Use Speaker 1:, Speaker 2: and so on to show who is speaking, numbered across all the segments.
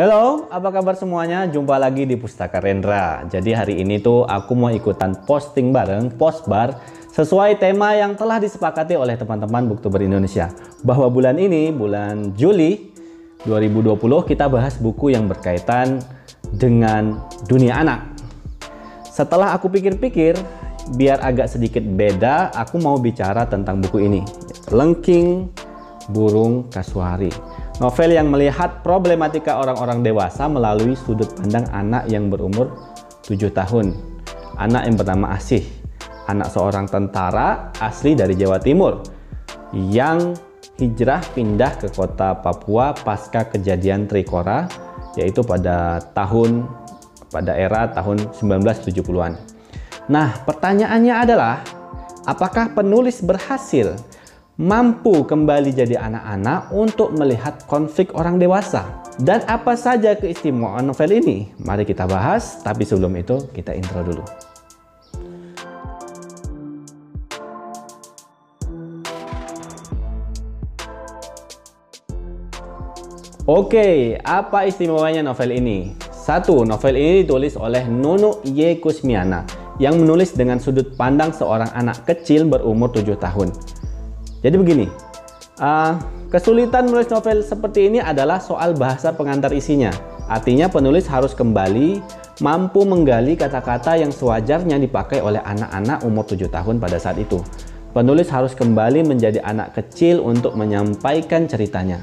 Speaker 1: Halo, apa kabar semuanya? Jumpa lagi di Pustaka Rendra. Jadi hari ini tuh aku mau ikutan posting bareng Postbar sesuai tema yang telah disepakati oleh teman-teman Booktuber Indonesia. Bahwa bulan ini, bulan Juli 2020, kita bahas buku yang berkaitan dengan dunia anak. Setelah aku pikir-pikir, biar agak sedikit beda, aku mau bicara tentang buku ini. Lengking Burung Kasuari. Novel yang melihat problematika orang-orang dewasa melalui sudut pandang anak yang berumur 7 tahun. Anak yang bernama Asih, anak seorang tentara asli dari Jawa Timur yang hijrah pindah ke kota Papua pasca kejadian Trikora, yaitu pada era tahun 1970-an. Nah, pertanyaannya adalah, apakah penulis berhasil mampu kembali jadi anak-anak untuk melihat konflik orang dewasa? Dan apa saja keistimewaan novel ini? Mari kita bahas, tapi sebelum itu kita intro dulu. Oke, apa istimewanya novel ini? Satu, novel ini ditulis oleh Nunu Y. Kusmiana yang menulis dengan sudut pandang seorang anak kecil berumur 7 tahun. Jadi begini, kesulitan menulis novel seperti ini adalah soal bahasa pengantar isinya. Artinya penulis harus kembali mampu menggali kata-kata yang sewajarnya dipakai oleh anak-anak umur 7 tahun pada saat itu. Penulis harus kembali menjadi anak kecil untuk menyampaikan ceritanya.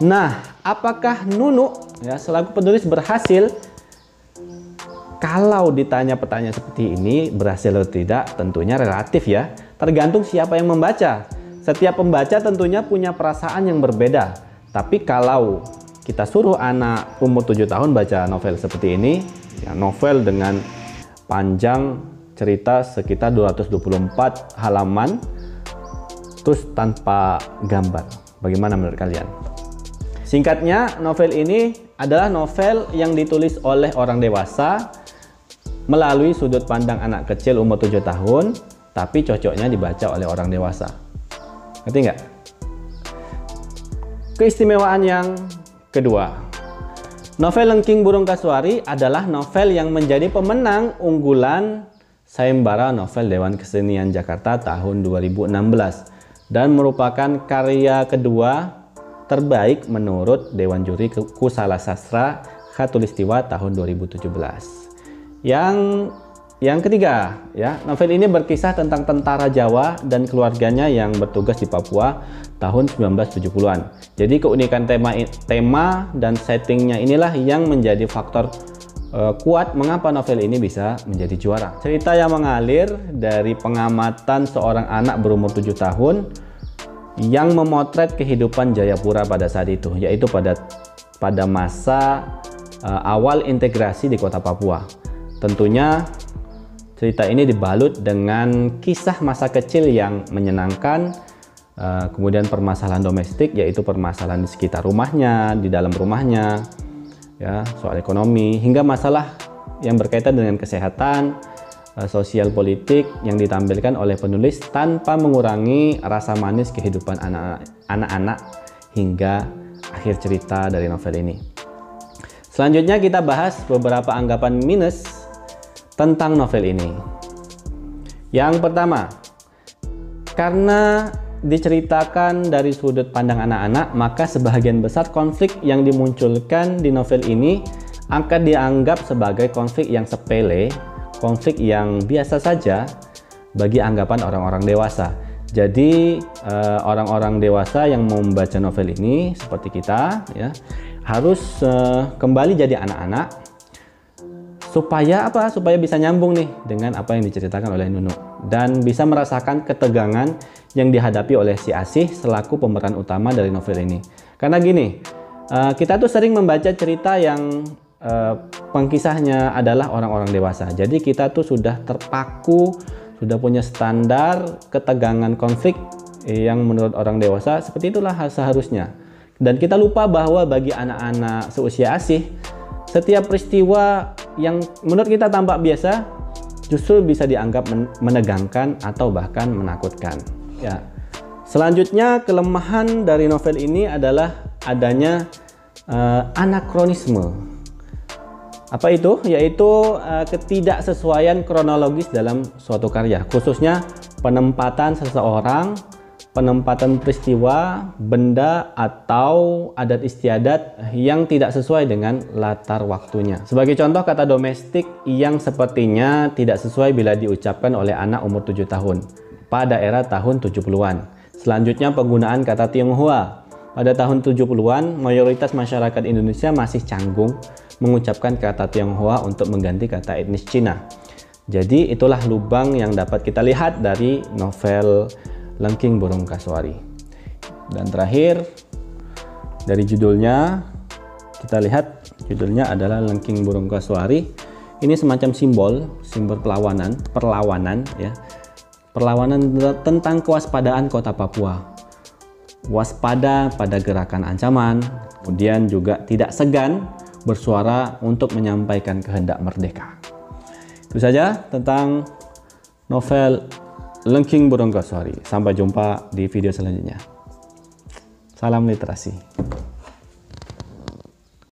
Speaker 1: Nah, apakah Nunu selaku penulis berhasil? Kalau ditanya pertanyaan seperti ini, berhasil atau tidak, tentunya relatif ya. Tergantung siapa yang membaca. Setiap pembaca tentunya punya perasaan yang berbeda. Tapi kalau kita suruh anak umur 7 tahun baca novel seperti ini, ya novel dengan panjang cerita sekitar 224 halaman, terus tanpa gambar. Bagaimana menurut kalian? Singkatnya, novel ini adalah novel yang ditulis oleh orang dewasa melalui sudut pandang anak kecil umur 7 tahun, tapi cocoknya dibaca oleh orang dewasa. Ngerti nggak? Keistimewaan yang kedua, novel Lengking Burung Kasuari adalah novel yang menjadi pemenang unggulan Sayembara Novel Dewan Kesenian Jakarta tahun 2016 dan merupakan karya kedua terbaik menurut Dewan Juri Kusala Sastra Khatulistiwa tahun 2017. Yang ketiga, ya, novel ini berkisah tentang tentara Jawa dan keluarganya yang bertugas di Papua tahun 1970-an. Jadi keunikan tema dan settingnya inilah yang menjadi faktor kuat mengapa novel ini bisa menjadi juara. Cerita yang mengalir dari pengamatan seorang anak berumur 7 tahun yang memotret kehidupan Jayapura pada saat itu, yaitu pada masa awal integrasi di kota Papua. Tentunya cerita ini dibalut dengan kisah masa kecil yang menyenangkan, kemudian permasalahan domestik, yaitu permasalahan di sekitar rumahnya, di dalam rumahnya, ya, soal ekonomi, hingga masalah yang berkaitan dengan kesehatan, sosial politik yang ditampilkan oleh penulis tanpa mengurangi rasa manis kehidupan anak-anak hingga akhir cerita dari novel ini. Selanjutnya kita bahas beberapa anggapan minus tentang novel ini. Yang pertama, karena diceritakan dari sudut pandang anak-anak, maka sebagian besar konflik yang dimunculkan di novel ini akan dianggap sebagai konflik yang sepele, konflik yang biasa saja bagi anggapan orang-orang dewasa. Jadi orang-orang dewasa yang membaca novel ini seperti kita, ya, harus kembali jadi anak-anak. Supaya apa? Supaya bisa nyambung nih dengan apa yang diceritakan oleh Nunu dan bisa merasakan ketegangan yang dihadapi oleh si Asih selaku pemeran utama dari novel ini. Karena gini, kita tuh sering membaca cerita yang pengkisahnya adalah orang-orang dewasa. Jadi kita tuh sudah terpaku, sudah punya standar ketegangan konflik yang menurut orang dewasa seperti itulah seharusnya. Dan kita lupa bahwa bagi anak-anak seusia Asih, setiap peristiwa yang menurut kita tampak biasa justru bisa dianggap menegangkan atau bahkan menakutkan. Ya. Selanjutnya, kelemahan dari novel ini adalah adanya anakronisme. Apa itu? Yaitu ketidaksesuaian kronologis dalam suatu karya, khususnya penempatan seseorang, penempatan peristiwa, benda, atau adat istiadat yang tidak sesuai dengan latar waktunya. Sebagai contoh, kata domestik yang sepertinya tidak sesuai bila diucapkan oleh anak umur 7 tahun pada era tahun 70-an. Selanjutnya, penggunaan kata Tionghoa. Pada tahun 70-an, mayoritas masyarakat Indonesia masih canggung mengucapkan kata Tionghoa untuk mengganti kata etnis Cina. Jadi itulah lubang yang dapat kita lihat dari novel Lengking Burung Kasuari. Dan terakhir, dari judulnya, kita lihat judulnya adalah Lengking Burung Kasuari. Ini semacam simbol perlawanan ya. Perlawanan tentang kewaspadaan kota Papua. Waspada pada gerakan ancaman, kemudian juga tidak segan bersuara untuk menyampaikan kehendak merdeka. Itu saja tentang novel Lengking Burung Kasuari. Sampai jumpa di video selanjutnya. Salam literasi.